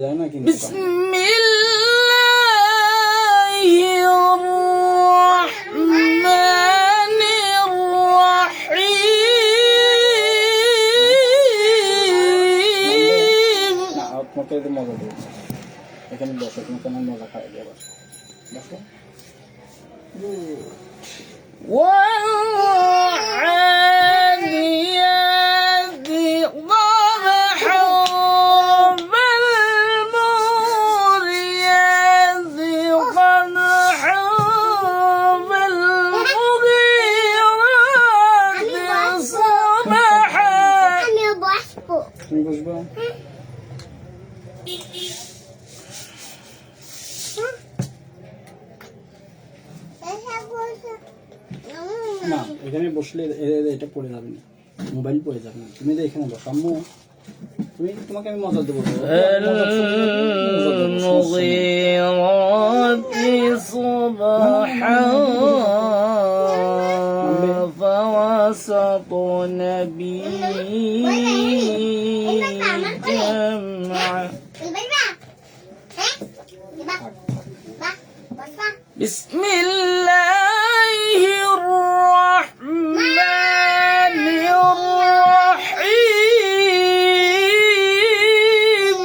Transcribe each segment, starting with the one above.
بسم الله الرحمن الرحيم এখানে বসো তোমাকে আমি মজা খাই দেব বসো والعاديات ضبحا فالموريات قدحا فالمغيرات صبحا তুমি বসবো না এখানে বসলে এটা পড়ে যাবে না মোবাইল পড়ে যাবে না তুমি তো এখানে বসো আম্মু তুমি তোমাকে আমি মজা দেবো فوسطن به جمعا بسم الله الرحمن الرحيم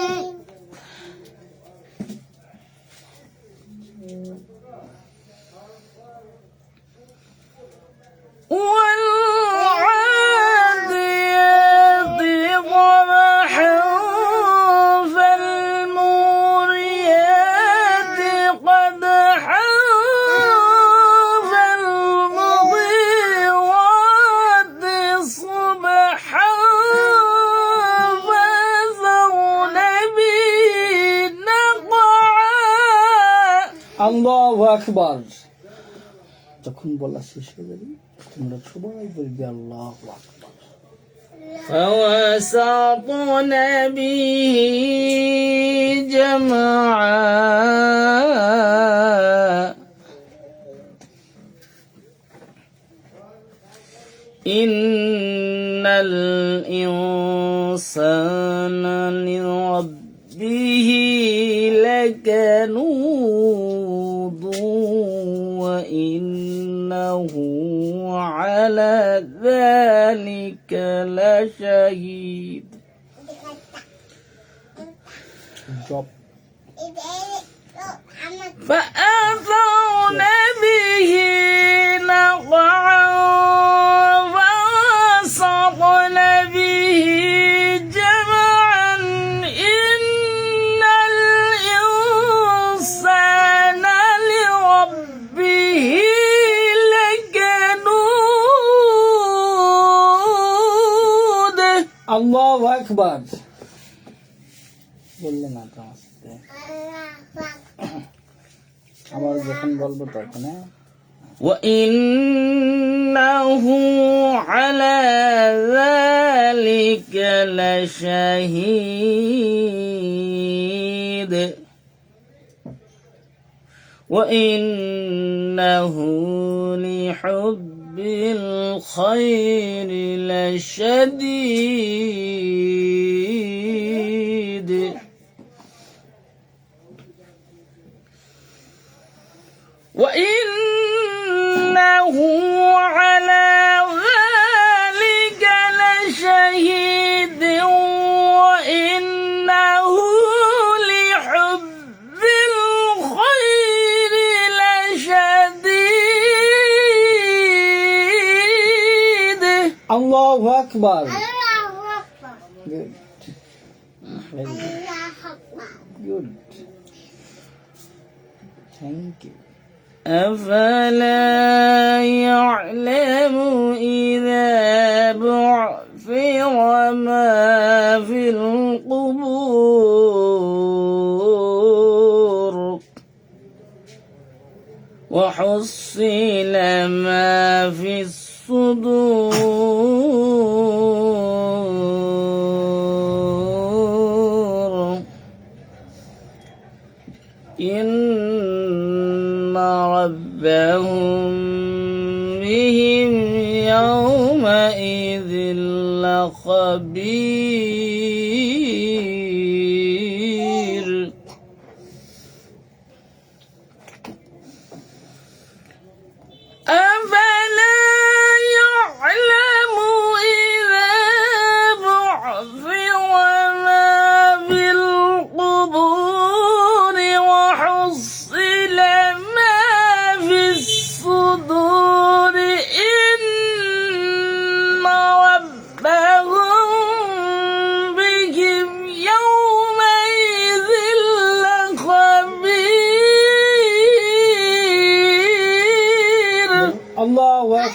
والعاديات ضبحا فالموريات قدحا فالمغيرات صبحا فأثرن به نقعا الله أكبر যখন বলা শেষ হয়ে যাবে তোমরা সবাই বলবে আল্লাহু আকবার فوسطن به جمعا إن الإنسان لربه لكنود وإنه على ذلك لشهيد فأثرن به نقعا فوسطن به جمعا إن الإنسان لربه لكنود الله أكبر বললে না তো আসতে আবার যখন বলবো তখন وإنه على ذلك لشهيد وإنه لحب الخير لشديد وإنه على ذلك لشهيد وإنه لحب الخير لشديد الله أكبر Good. Thank you. أفلا يعلم إذا بعثر ما في القبور وحصل ما في الصدور إن ربهم بهم يومئذ لخبير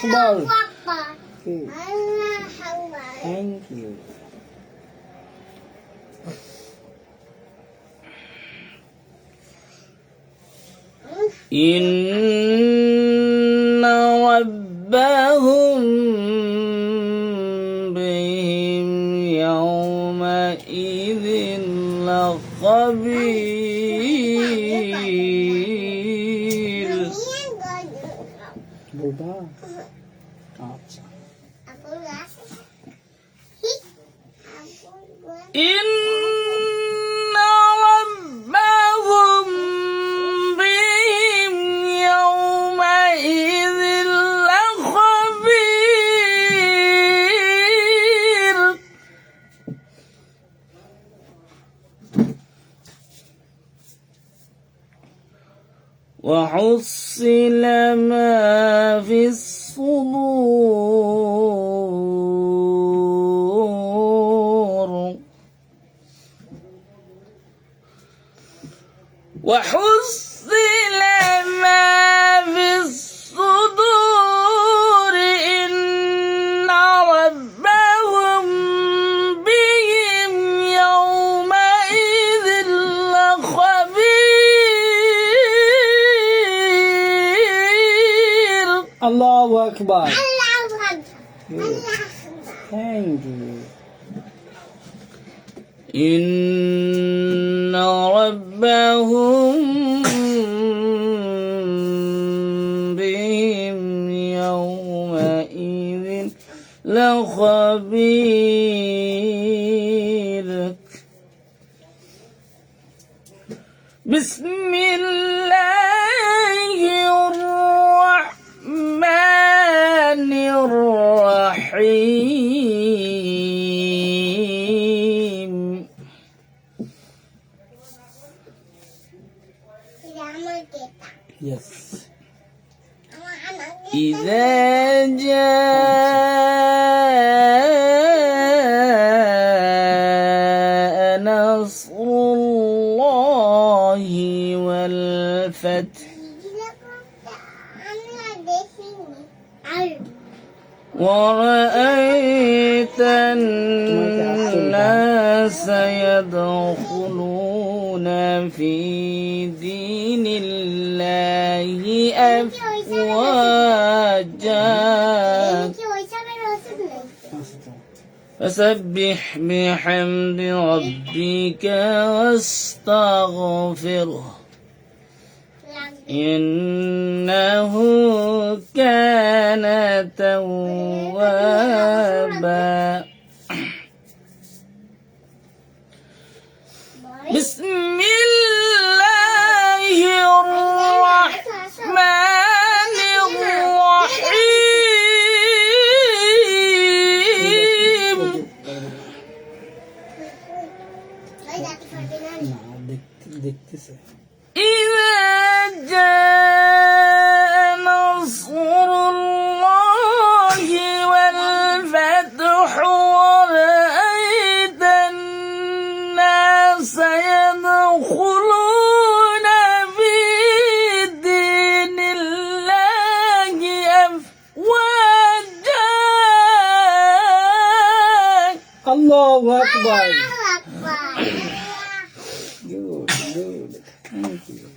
Akbar Akbar. Okay, Allah Akbar. thank you. إن ربهم بهم يومئذ لخبير. বলবা আচ্ছা إن ربهم بهم يومئذ لخبير. وحصل ما في الصدور وحصل ما في الصدور إن ربهم بهم يومئذ لخبير. الله أكبر. Thank you. إن ربهم بهم يومئذ لخبير. بسم الله الرحمن الرحيم. Yes. إذا جاء نصر الله والفتح ورأيت الناس يدخلون في دين الله أفواجا فسبح بحمد ربك واستغفره إنه كان توابا. بسم الله الرحمن الرحيم. إذا جاء نصر الله والفتح ورأيت الناس يدخلون في دين الله أفواجا. الله أكبر. Good, good. Thank you.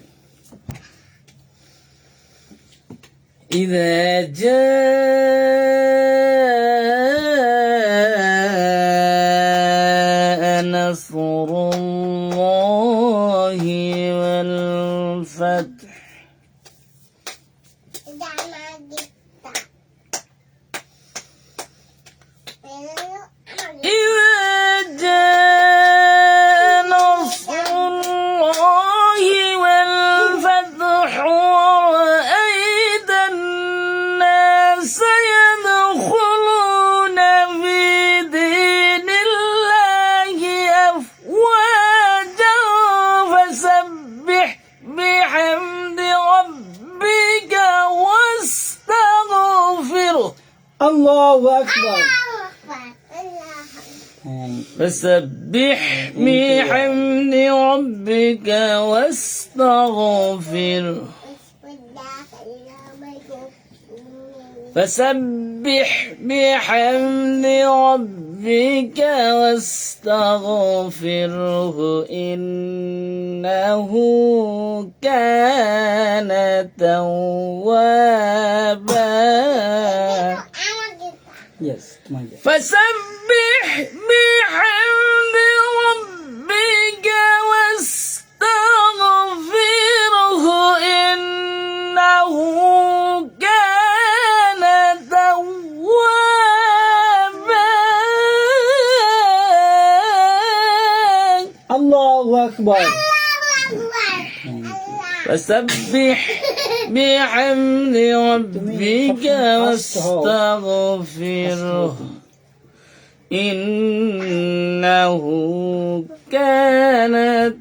إذا جاء نصر الله والفتح الله أكبر. فسبح بحمد ربك واستغفره فسبح بحمد ربك واستغفره إنه كان توابا Yes, my dear. فسبح بحمد ربك واستغفره إنه كان توابا Allahu Akbar. فسبح بحمد ربك واستغفره إنه كان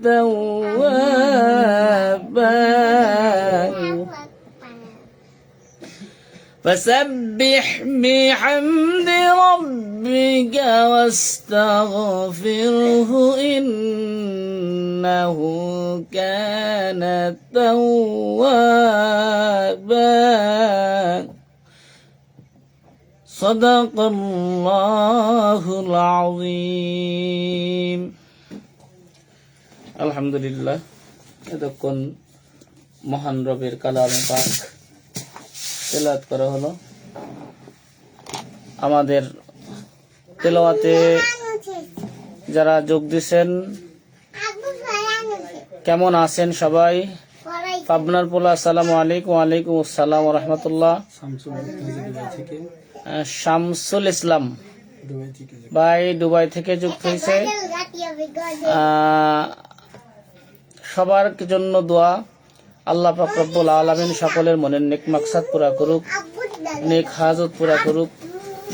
توابا فسبح بحمد ربك واستغفره إنه كان توابا صدق الله العظيم আলহামদুলিল্লাহ এতক্ষণ মহান রবের কালামে পাক তেলাওয়াত করা হলো। আমাদের তেলাওয়াতে যারা যোগ দিয়েছেন কেমন আছেন সবাই? পাবনার পোলা আসসালামু আলাইকুম। ওয়ালাইকুম আসসালাম ওয়া রাহমাতুল্লাহ। শামসুল ইসলাম ভাই দুবাই থেকে যুক্ত হয়েছে। সবার জন্য দোয়া, আল্লাহ পাক রব্বুল আলামিন সকলের মনের নেক মাকসাদ পুরা করুক, নেক হাজত পুরা করুক,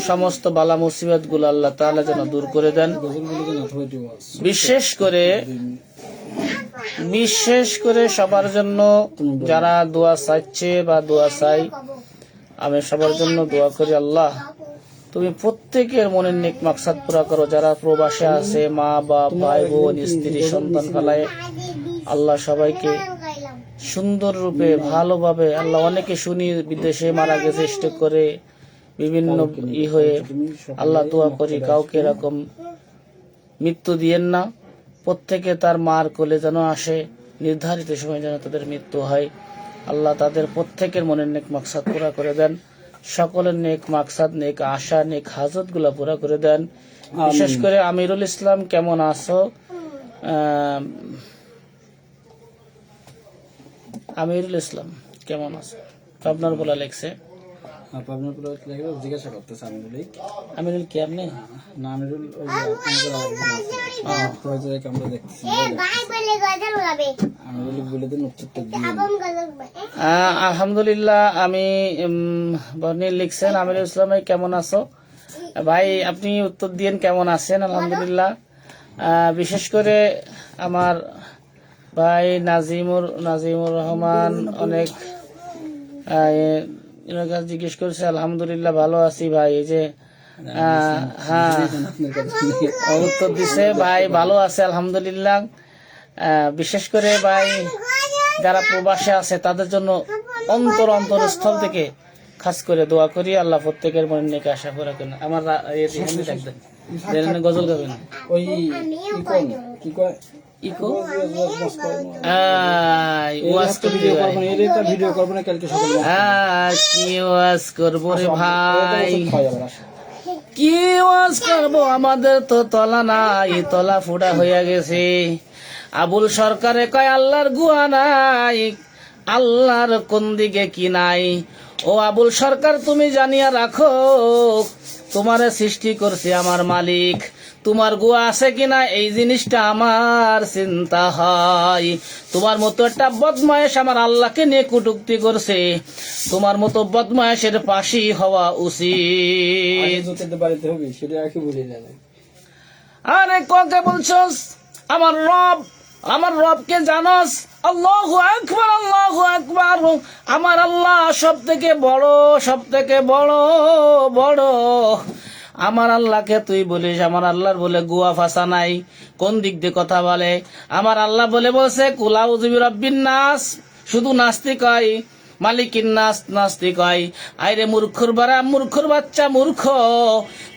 সমস্ত বালা মুসিবত গুলো আল্লাহ তাআলা যেন দূর করে দেন। বিশেষ করে সবার জন্য যারা দোয়া চাইছে বা দোয়া চাই, আমি সবার জন্য দোয়া করি আল্লাহ তুমি প্রত্যেকের মনের নেক মাকসাদ পুরা করো। যারা প্রবাসে আছে, মা বাপ ভাই বোন স্ত্রী সন্তান ফেলায়, আল্লাহ সবাইকে সুন্দর রূপে ভালোভাবে, আল্লাহ অনেকে শুনি বিদেশে মারা গেছে স্ট্রোক করে বিভিন্ন হয়ে, আল্লাহ দোয়া করি কাউকে এরকম মৃত্যু দিয়েন না। প্রত্যেকে তার মার কোলে যেন আসে, নির্ধারিত সময় যেন তাদের মৃত্যু হয়। আল্লাহ তাদের প্রত্যেকের মনের নেক মাকসাদ পুরা করে দেন, সকলের নেক মাকসাদ, নেক আশা, নেক হাজত গুলা পুরা করে দেন। বিশেষ করে আমিরুল ইসলাম কেমন আছো? আমিরুল ইসলাম কেমন আছে? আপনার বলা লেখছে জিজ্ঞাসা করতেছে আমিরুল কি আপনি? না, আমিরুল আলহামদুলিল্লাহ। আমি বর্ণিল লিখছেন আমিরুল ইসলাম কেমন আছো? ভাই আপনি উত্তর দিয়েন কেমন আছেন? আলহামদুলিল্লাহ। বিশেষ করে আমার ভাই নাজিমুর রহমান অনেক জিজ্ঞেস করছে। আলহামদুলিল্লাহ ভালো আছি ভাই। এই যে হ্যাঁ উত্তর দিছে ভাই, ভালো আছে আলহামদুলিল্লাহ। বিশেষ করে ভাই যারা প্রবাসে আছে তাদের জন্য অন্তরস্থল থেকে খাস করে দোয়া করি, আল্লাহ প্রত্যেকের মনে নেক আশা পুরা করেন। আমার গজল গাবেন ওই কি কয় ইকো ভিডিও করবো না কালকে সকালে। কি ওয়াজ করবো রে ভাই, কি ওয়াজ করবো? আমাদের তো তলা নাই, তলা ফুটা হইয়া গেছে। আবুল সরকারে কয় আল্লাহর গুয়া নাই, আল্লাহর কোন দিকে কি নাই? ও আবুল সরকার তুমি জানিয়া রাখো, তোমারে সৃষ্টি করছে আমার মালিক, তোমার গুয়া আছে কিনা এই জিনিসটা আমার চিন্তা হয়। তোমার মতো একটা বদমায়েশ আমার আল্লাহকে নিয়ে কটূক্তি করছে, তোমার মতো বদমায়েশের ফাঁসি হওয়া উচিত। আরে কাকে বলছস? আমার রবকে জানস? আল্লাহু আকবার, আল্লাহু আকবার। আমার আল্লাহ সব থেকে বড়। আমার আল্লাহকে তুই বলিস আমার আল্লাহর বলে গুয়া ফাঁসা নাই? কোন দিক দিয়ে কথা বলে? আমার আল্লাহ বলছে কুল আউযু বিরাব্বিন নাস। শুধু নাস্তিক হয়, মালিকিন নাস নাস্তিক হয়। আইরে মূর্খর বাড়া, মূর্খর বাচ্চা মূর্খ,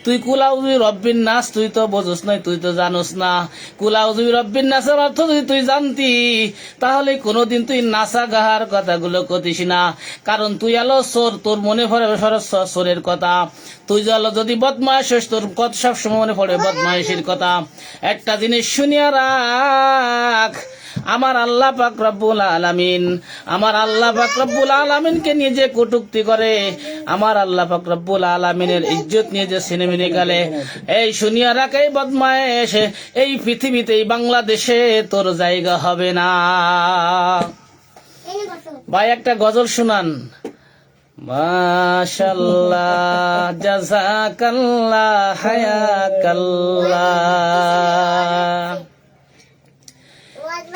তুই কুলাউজুবি রব্বিন নাস তুই তো বোঝস নাই, তুই তো জানোস না। কুলাউজুবি রব্বিন নাসের অর্থ যদি তুই জানতি তাহলে কোনোদিন তুই নাসা গাহার কথাগুলো কতিস না। কারণ তুই আলো সোর, তোর মনে পড়ে সোরের কথা। তুই আলো যদি বদমাইশ হইস, তোর কত সবসময় মনে পড়ে বদমাইশের কথা। একটা জিনিস শুনিয়া রাখ, আমার আল্লাহ পাক রব্বুল আলামিন, আমার আল্লাহ পাক রব্বুল আলামিনকে নিয়ে যে কটূক্তি করে, আমার আল্লাহ পাক রব্বুল আলামিনের ইজ্জত নিয়ে যে সিনেমিনে গেলে, এই শুনিয়া রাখ এই বদমাইশ, এই পৃথিবীতে এই বাংলাদেশে তোর জায়গা হবে না। এনে বসো। ভাই একটা গজল শুনান। মাশাআল্লাহ জাযাকাল্লাহ হায়াকাল্লাহ।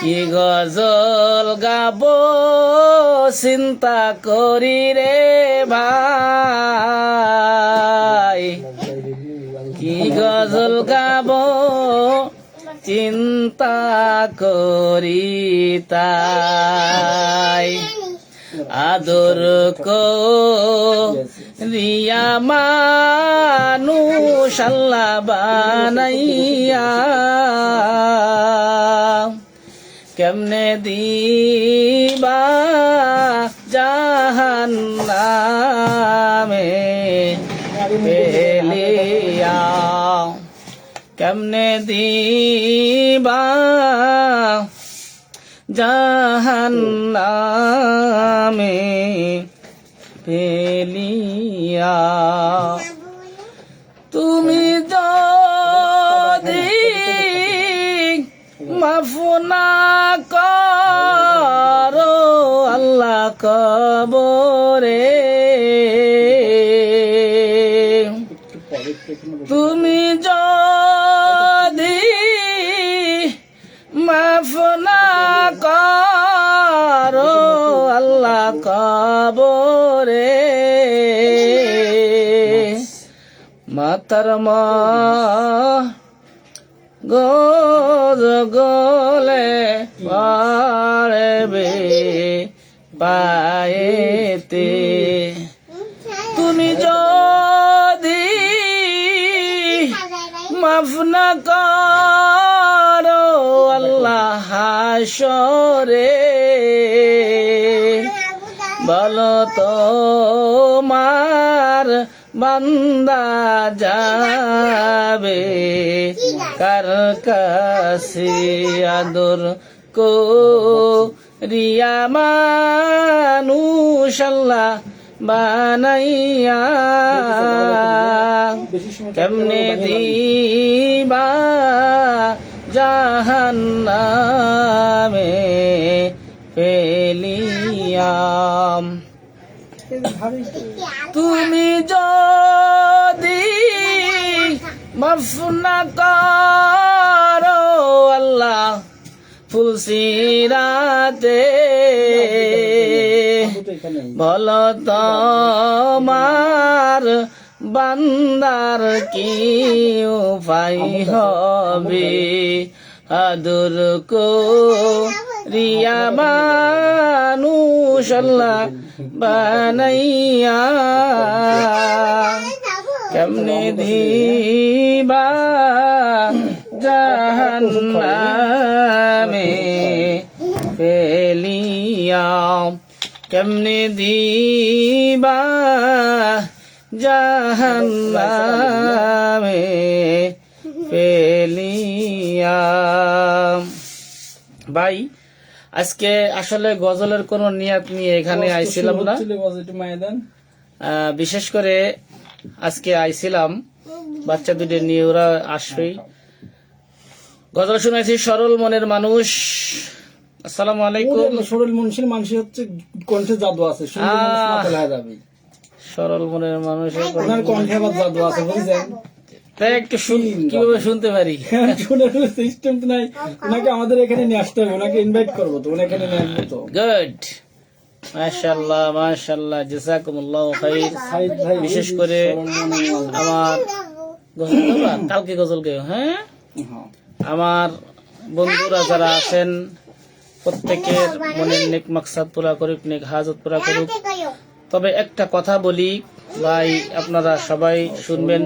কি গজল গাবো চিন্তা করি রে ভাই, কি গজল গাবো চিন্তা করি তাই। আদর রিয়া মানুষ আল্লাহ বানাইয়া, কেমনে দিবা জাহান্নামে ফেলিয়া, কেমনে দিবা জাহান্নামে ফেলিয়া। তুমি যদি মাফ না করো আল্লাহ কবরে, তুমি যদি মাফ না করো আল্লাহ কবরে, মাতার মা গোজ গলে পারবে পায়েতে, তুমি যদি মাফ না করো আল্লাহ হাসরে, বলো তোমার বান্দা যাবে কার কাছে, আদর করিয়া মানুষ আল্লাহ বানাইয়া, কেমনে দিবা জাহান্নামে ফেলিয়া। তুমি যদি মাফ না করো আল্লাহ ফুলসিরাতে, বলো তোমার বান্দার কি উপায় হবে, আদর করিয়া মানুষ আল্লাহ বানাইয়া, কেমনে দিবা জাহান্নামে ফেলিয়া, কেমনে দিবা জাহান্নামে ফেলিয়া। ভাই আজকে আসলে গজলের কোনো নিয়াত নিয়ে এখানে আইছিলাম না, বিশেষ করে আজকে আইছিলাম বাচ্চা দুটো নিয়ে, ওরা আসবেই। গজল শুনাইছি সরল মনের মানুষ। আসসালামু আলাইকুম। সরল মনের মানুষ হচ্ছে কণ্ঠে জাদু আছে, সরল মনের মানুষের কণ্ঠে আবার জাদু আছে, বুঝলেন? তাই একটু কিভাবে শুনতে পারি? সিস্টেম তো নাই, ওনাকে আমাদের এখানে নিয়ে আসতে হবে, ওনাকে ইনভাইট করবো তো, ওনাকে নিয়ে আসবো তো। গুড, মাশাআল্লাহ মাশাআল্লাহ, জাযাকুমুল্লাহু খাইর। বিশেষ করে আমার গজল গাবা, কালকে গজল গেও, হ্যাঁ আমার বন্ধুরা যারা আছেন প্রত্যেকের মনের নেক মাকসাদ পুরা করুক, নেক হাজত পুরা করুক। তবে একটা কথা বলি ভাই, আপনারা সবাই শুনবেন,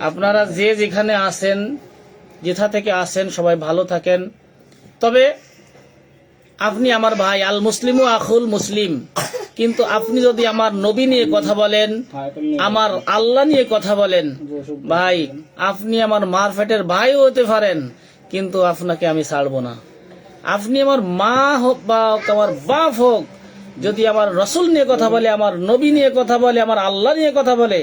আপনারা যে যেখানে আছেন, যেথা থেকে আসেন, সবাই ভালো থাকেন। তবে আপনি আমার ভাই, আল মুসলিমু আখুল মুসলিম, কিন্তু আপনি যদি আমার নবী নিয়ে কথা বলেন, আমার আল্লাহ নিয়ে কথা বলেন, ভাই আপনি আমার মার পেটের ভাইও হতে পারেন, কিন্তু আপনাকে আমি ছাড়বো না। আপনি আমার মা হোক বা আমার বাপ হোক, যদি আমার রসুল নিয়ে কথা বলে, আমার নবী নিয়ে কথা বলে, আমার আল্লাহ নিয়ে কথা বলে,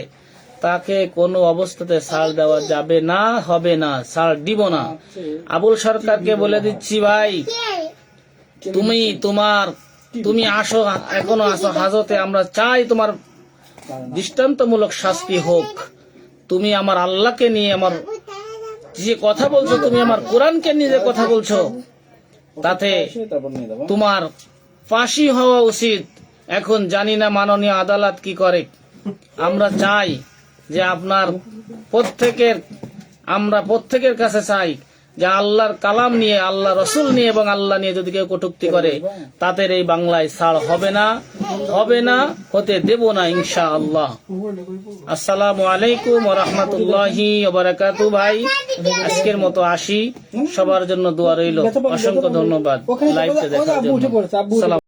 তাকে কোনো অবস্থাতে ছাড় দেওয়া যাবে না, হবে না, ছাড় দিব না। আবুল সরকারকে বলে দিচ্ছি ভাই, তুমি আসো, এখনো আসো হাজতে, আমরা চাই তোমার দৃষ্টান্তমূলক শাস্তি হোক। তুমি আমার আল্লাহকে নিয়ে আমার যে কথা বলছো, তুমি আমার কোরআনকে নিয়ে যে কথা বলছো, তাতে তোমার ফাঁসি হওয়া উচিত। এখন জানি না মাননীয় আদালত কি করে। আমরা চাই যে আমরা প্রত্যেকের কাছে চাই যে আল্লাহর কালাম নিয়ে, আল্লাহ রসুল নিয়ে এবং আল্লাহ নিয়ে যদি কেউ কটূক্তি করে, তাদের এই বাংলায় ছাড় হবে না, হবে না, হতে দেব না ইনশাআল্লাহ। আসসালামু আলাইকুম ওয়া রাহমাতুল্লাহি ওয়া বারাকাতুহু। ভাই আজকের মতো আসি, সবার জন্য দোয়া রইল। অসংখ্য ধন্যবাদ লাইভে দেখার জন্য।